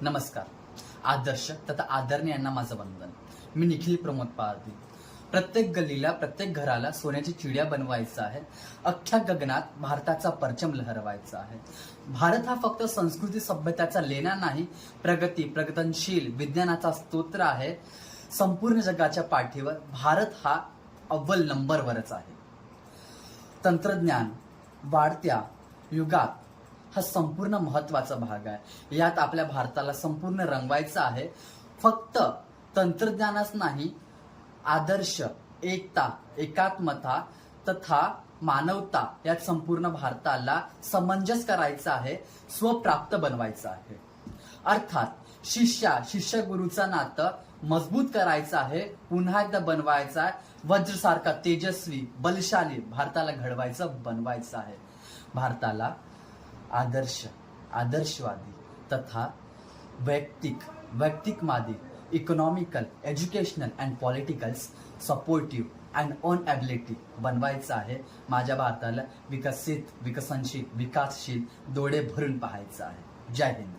नमस्कार. आदर्श तथा आदरणीय यांना माझं वंदन. मी निखिल प्रमोद पारधी. प्रत्येक गल्लीला, प्रत्येक घराला सोन्याची चिडिया बनवायचं आहे. अख्ख्या गगनात भारताचा परचम लहरवायचा आहे. भारत हा फक्त संस्कृती सभ्यताचा लेणा नाही, प्रगतशील विज्ञानाचा स्तोत्र आहे. संपूर्ण जगाच्या पाठीवर भारत हा अव्वल नंबरवरच आहे. तंत्रज्ञान वाढत्या युगात हा संपूर्ण महत्वाचा भाग आहे. यात आपल्या भारताला संपूर्ण रंगवायचं आहे. फक्त तंत्रज्ञानच नाही, आदर्श, एकता, एकात्मता तथा मानवता यात संपूर्ण भारताला समंजस करायचं आहे, स्वप्राप्त बनवायचं आहे. अर्थात शिष्य गुरुचं नातं मजबूत करायचं आहे, पुन्हा एकदा बनवायचं आहे. वज्रसारखा तेजस्वी बलशाली भारताला घडवायचं, बनवायचं आहे. भारताला आदर्शवादी तथा वैयक्तिकवादी, economical, educational and politicals, supportive and on ability बनवायचं आहे. माझ्या भारताला विकसित, विकसनशील, विकासशील डोळे भरून पाहायचं आहे. जय हिंद.